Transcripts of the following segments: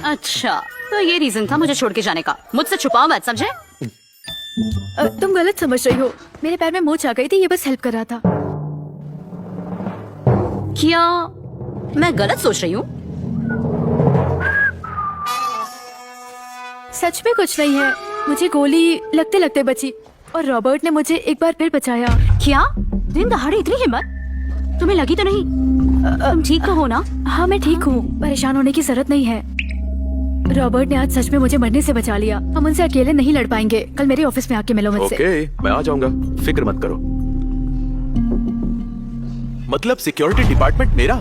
अच्छा, तो ये रीजन था मुझे छोड़ के जाने का। मुझसे छुपाओ मत, समझे? तुम गलत समझ रही हो। मेरे पैर में मोच आ गई थी, ये बस हेल्प कर रहा था। क्या मैं गलत सोच रही हूँ? सच में कुछ नहीं है। मुझे गोली लगते लगते बची और रॉबर्ट ने मुझे एक बार फिर बचाया। क्या दिन दहाड़े इतनी हिम्मत? तुम्हें लगी तो नहीं? तुम ठीक तो हो ना? हाँ, मैं ठीक हूँ। परेशान होने की जरूरत नहीं है। रॉबर्ट ने आज सच में मुझे मरने से बचा लिया। हम उनसे अकेले नहीं लड़ पाएंगे। कल मेरे ऑफिस में आके मिलो मुझसे। ओके, मैं आ जाऊंगा, फिक्र मत करो। मतलब सिक्योरिटी डिपार्टमेंट मेरा?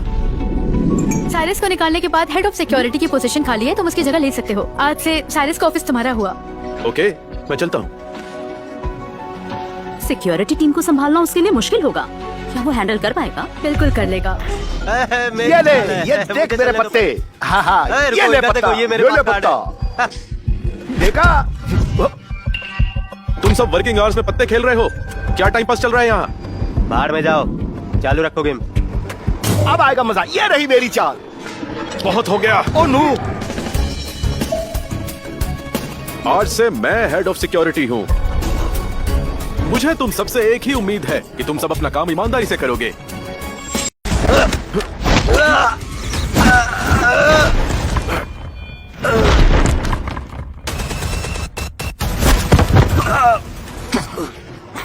साइरस को निकालने के बाद हेड ऑफ सिक्योरिटी की पोजीशन खाली है, तुम उसकी जगह ले सकते हो। आज से साइरस का ऑफिस तुम्हारा हुआ। ओके, मैं चलता हूँ। सिक्योरिटी टीम को संभालना उसके लिए मुश्किल होगा। क्या वो हैंडल कर पाएगा? बिल्कुल कर लेगा। ये ले, ये देख मेरे पत्ते। हाँ हाँ, ये ले पत्ता, ये मेरे पत्ता। देखा? तुम सब वर्किंग आवर्स में पत्ते खेल रहे हो? क्या टाइम पास चल रहा है यहाँ? बाहर में जाओ, चालू रखो गेम। अब आएगा मजा। ये रही मेरी चाल। बहुत हो गया। ओ नो, आज से मैं हेड ऑफ सिक्योरिटी हूँ। मुझे तुम सबसे एक ही उम्मीद है कि तुम सब अपना काम ईमानदारी से करोगे।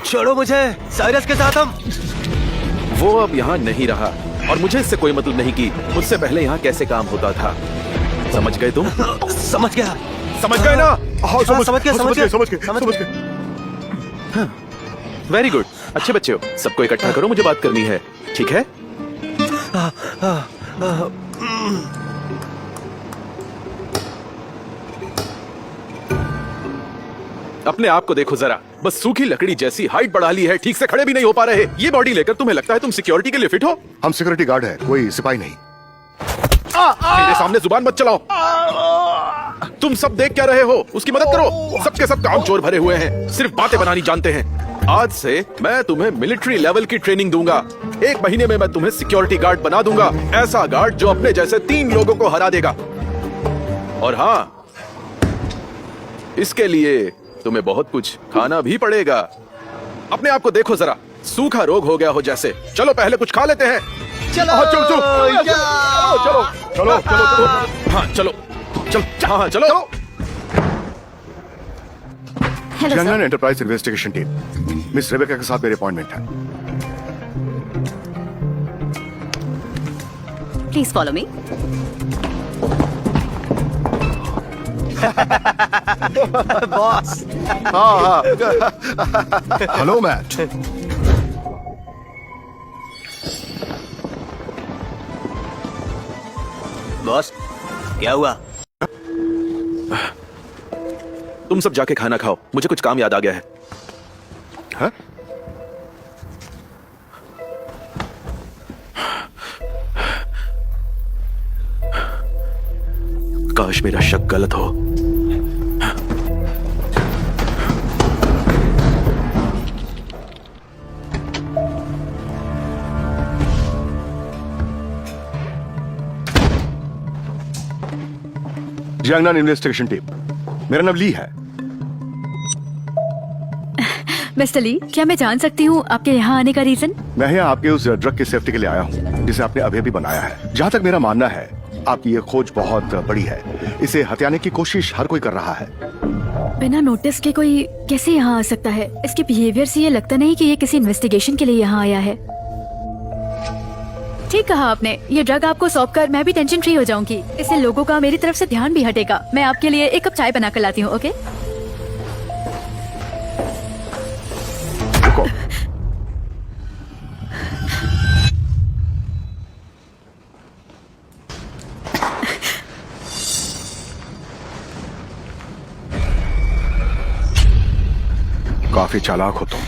छोड़ो मुझे। साइरस के साथ हम। वो अब यहाँ नहीं रहा और मुझे इससे कोई मतलब नहीं कि मुझसे पहले यहाँ कैसे काम होता था। समझ गए तुम? समझ गया। समझ गए ना? हाँ, समझ गए। वेरी गुड, अच्छे बच्चे हो। सबको इकट्ठा करो, मुझे बात करनी है, ठीक है? अपने आप को देखो जरा, बस सूखी लकड़ी जैसी हाइट बढ़ा ली है, ठीक से खड़े भी नहीं हो पा रहे। ये बॉडी लेकर तुम्हें लगता है तुम सिक्योरिटी के लिए फिट हो? हम सिक्योरिटी गार्ड है, कोई सिपाही नहीं। मेरे सामने जुबान मत चलाओ। तुम सब देख क्या रहे हो? उसकी मदद करो। सबके सब काम चोर भरे हुए हैं, सिर्फ बातें बनानी जानते हैं। आज से मैं तुम्हें मिलिट्री लेवल की ट्रेनिंग दूंगा। 1 महीने में मैं तुम्हें सिक्योरिटी गार्ड बना दूंगा। ऐसा गार्ड जो अपने जैसे 3 लोगों को हरा देगा। और हाँ, इसके लिए तुम्हें बहुत कुछ खाना भी पड़ेगा। अपने आप को देखो जरा, सूखा रोग हो गया हो जैसे। चलो पहले कुछ खा लेते हैं। चलो चलो चलो चलो चलो। हाँ चलो चलो। हाँ चलो। Hello sir. Jungle enterprise investigation team, miss Rebecca के साथ मेरे अपॉइंटमेंट है। Please follow me. बॉस। हाँ। Hello Matt. बॉस, क्या हुआ? तुम सब जाके खाना खाओ, मुझे कुछ काम याद आ गया है। हाँ? काश मेरा शक गलत हो। जियांगनान इन्वेस्टिगेशन टीम, मेरा नाम ली है। मिस्टर ली, क्या मैं जान सकती हूँ आपके यहाँ आने का रीजन? मैं यहाँ आपके उस ड्रग की सेफ्टी के लिए आया हूँ जिसे आपने अभी अभी बनाया है। जहाँ तक मेरा मानना है, आपकी ये खोज बहुत बड़ी है। इसे हथियाने की कोशिश हर कोई कर रहा है। बिना नोटिस के कोई कैसे यहाँ आ सकता है? इसके बिहेवियर से ये लगता नहीं कि ये किसी इन्वेस्टिगेशन के लिए यहाँ आया है। ठीक कहा आपने। ये ड्रग आपको सौंप कर मैं भी टेंशन फ्री हो जाऊंगी। इससे लोगों का मेरी तरफ से ध्यान भी हटेगा। मैं आपके लिए 1 कप चाय बना कर लाती हूँ। ओके? रुको। काफी चालाक हो तुम।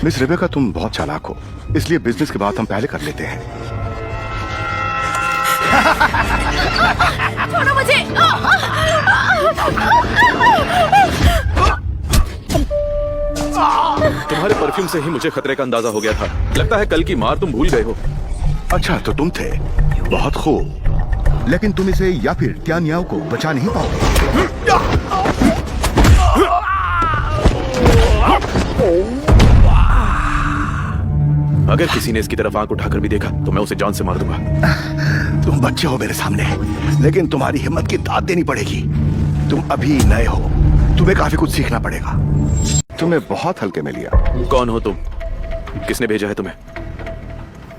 मिस रेबेका, तुम बहुत चालाक हो, इसलिए बिजनेस की बात हम पहले कर लेते हैं। छोड़ो मुझे। तुम्हारे परफ्यूम से ही मुझे खतरे का अंदाजा हो गया था। लगता है कल की मार तुम भूल गए हो। अच्छा तो तुम थे, बहुत खूब। लेकिन तुम इसे या फिर त्यानियाओ को बचा नहीं पाओगे। अगर किसी ने इसकी तरफ आंख उठाकर भी देखा तो मैं उसे जान से मार दूंगा। तुम बच्चे हो मेरे सामने, लेकिन तुम्हारी हिम्मत की दाद देनी पड़ेगी। तुम अभी नए हो, तुम्हें काफी कुछ सीखना पड़ेगा। तुम्हें बहुत हल्के में लिया। कौन हो तुम? किसने भेजा है तुम्हें?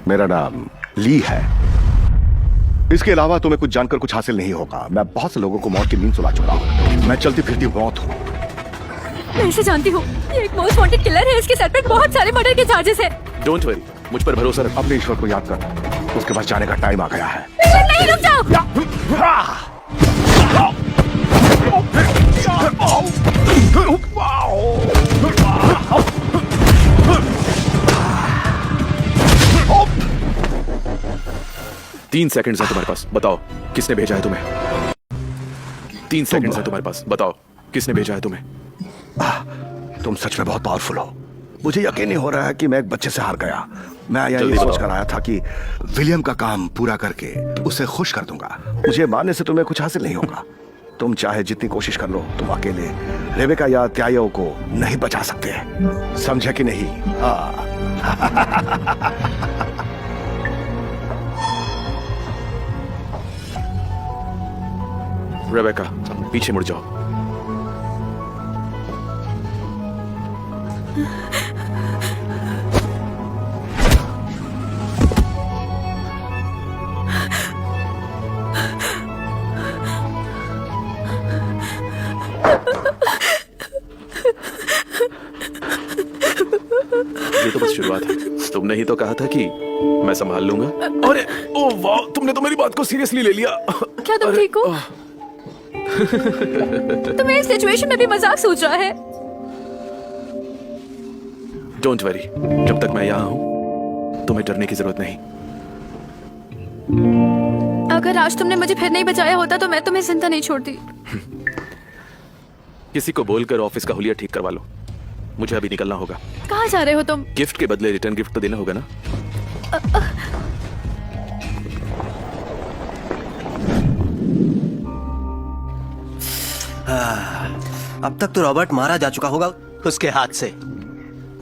मेरा नाम ली है। इसके अलावा तुम्हें कुछ जानकर कुछ हासिल नहीं होगा। मैं बहुत से लोगों को मौत की नींद सुला चुका हूँ। मैं चलती फिरती मौत हूँ। मैं इसे जानती हूँ, ये एक मोस्ट वांटेड किलर है। इसके सर पे बहुत सारे मर्डर के चार्जेस हैं। डोंट वरी, मुझ पर भरोसा रख। अपने ईश्वर को याद कर, उसके पास जाने का टाइम आ गया है। नहीं, रुक जाओ। 3 सेकंड्स है तुम्हारे पास, बताओ किसने भेजा है तुम्हें? 3 सेकंड्स है तुम्हारे पास, बताओ किसने भेजा है तुम्हें? तुम सच में बहुत पावरफुल हो। मुझे यकीन नहीं हो रहा है कि मैं एक बच्चे से हार गया। मैं ये जल्दी सोच बताओ। कर आया था कि विलियम का काम पूरा करके उसे खुश कर दूंगा। मुझे मारने से तुम्हें कुछ हासिल नहीं होगा। तुम चाहे जितनी कोशिश कर लो, तुम अकेले रेबेका या त्यायो को नहीं बचा सकते। समझे कि नहीं? रेबेका, पीछे मुड़ जाओ। ये तो बस शुरुआत है। तुमने ही तो कहा था कि मैं संभाल लूंगा। अरे ओ वाह, तुमने तो मेरी बात को सीरियसली ले लिया। क्या तुम ठीक हो? तुम्हें इस सिचुएशन में भी मजाक सोच रहा है? डोंट वरी, जब तक मैं यहाँ हूँ तुम्हें डरने की जरूरत नहीं। अगर आज तुमने मुझे फिर नहीं बचाया होता तो मैं तुम्हें जिंदा नहीं छोड़ती। किसी को बोलकर ऑफिस का हुलिया ठीक करवा लो। मुझे अभी निकलना होगा। कहाँ जा रहे हो तुम? गिफ्ट के बदले रिटर्न गिफ्ट तो देना होगा ना। अब तक तो रॉबर्ट मारा जा चुका होगा उसके हाथ से।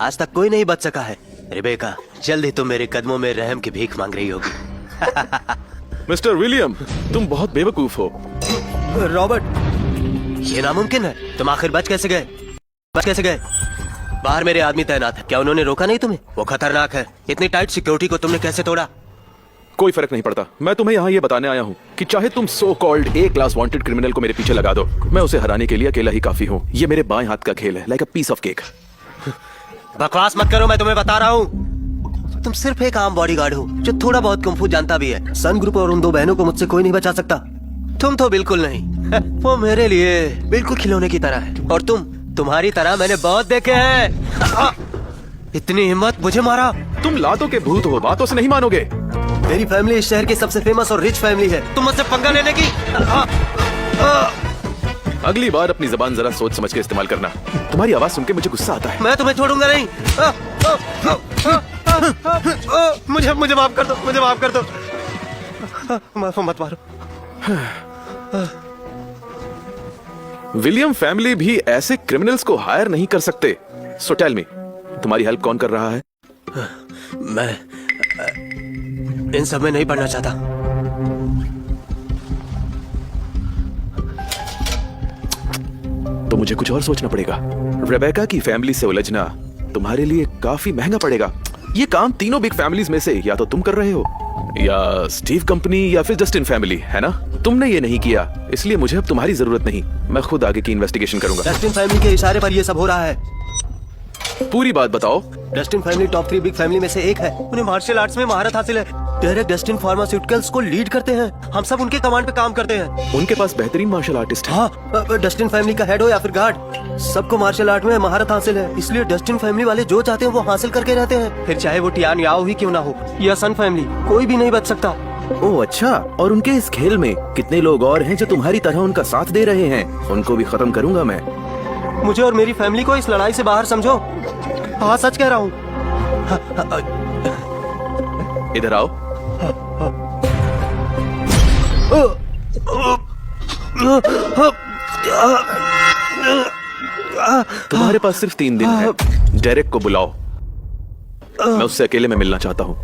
आज तक कोई नहीं बच सका है। रेबेका, जल्द ही तुम मेरे कदमों में रहम की भीख मांग रही होगी। मिस्टर विलियम, तुम बहुत बेवकूफ हो। रॉबर्ट, ये नामुमकिन है। तुम आखिर बच कैसे गए? बाहर मेरे आदमी तैनात है। क्या उन्होंने रोका नहीं तुम्हें? वो खतरनाक है। इतनी टाइट सिक्योरिटी को तुमने कैसे तोड़ा? कोई फर्क नहीं पड़ता। मैं तुम्हें यहाँ ये बताने आया हूँ कि चाहे तुम so called a class wanted criminal को मेरे पीछे लगा दो, मैं उसे हराने के लिए अकेला ही काफी हूँ। ये मेरे बाएं हाथ का खेल है, like a piece of cake. बकवास मत करो, मैं तुम्हें बता रहा हूँ। तुम सिर्फ एक आम बॉडीगार्ड हो जो थोड़ा बहुत कुंफू जानता भी है। सन ग्रुप और उन 2 बहनों को मुझसे कोई नहीं बचा सकता। तुम तो बिल्कुल नहीं। वो मेरे लिए बिल्कुल खिलौने की तरह है। और तुम्हारी तरह मैंने बहुत देखे हैं। इतनी हिम्मत, मुझे मारा। तुम लातों के भूत हो, बातों से नहीं मानोगे। मेरी फैमिली इस शहर की सबसे फेमस और रिच फैमिली है। तुम मुझसे पंगा लेने की अगली बार अपनी जबान जरा सोच समझ के इस्तेमाल करना। तुम्हारी आवाज सुन के मुझे गुस्सा आता है। मैं तुम्हें छोड़ूंगा नहीं। मुझे माफ कर दो, मुझे माफ कर दो। मत मारो। विलियम फैमिली भी ऐसे क्रिमिनल्स को हायर नहीं कर सकते। सो टेल मी, तुम्हारी हेल्प कौन कर रहा है? मैं इन सब में नहीं पढ़ना चाहता। तो मुझे कुछ और सोचना पड़ेगा। रेबेका की फैमिली से उलझना तुम्हारे लिए काफी महंगा पड़ेगा। ये काम तीनों बिग फैमिलीज में से या तो तुम कर रहे हो, या स्टीव कंपनी, या फिर जस्टिन फैमिली, है ना? तुमने ये नहीं किया, इसलिए मुझे अब तुम्हारी जरूरत नहीं। मैं खुद आगे की इन्वेस्टिगेशन करूंगा। डस्टिन फैमिली के इशारे पर ये सब हो रहा है। पूरी बात बताओ। Dustin family top 3 big family में से एक है। उन्हें मार्शल आर्ट्स में महारत हासिल है। डायरेक्ट डस्टिन फार्मास्यूटिकल्स को लीड करते हैं। हम सब उनके कमांड पे काम करते हैं। उनके पास बेहतरीन मार्शल आर्टिस्ट है। हाँ, डस्टिन फैमिली का हेड हो या फिर गार्ड, सबको मार्शल आर्ट में महारत हासिल है। इसलिए डस्टिन फैमिली वाले जो चाहते हैं वो हासिल करके रहते हैं। फिर चाहे वो टियान याओ ही क्यों ना हो या सन फैमिली, कोई भी नहीं बच सकता। ओह अच्छा, और उनके इस खेल में कितने लोग और हैं जो तुम्हारी तरह उनका साथ दे रहे हैं? उनको भी खत्म करूंगा मैं। मुझे और मेरी फैमिली को इस लड़ाई से बाहर समझो। हाँ सच कह रहा हूँ। इधर आओ। तुम्हारे पास सिर्फ 3 दिन है। डेरेक को बुलाओ, मैं उससे अकेले में मिलना चाहता हूँ।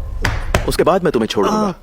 उसके बाद मैं तुम्हें छोड़ दूंगा।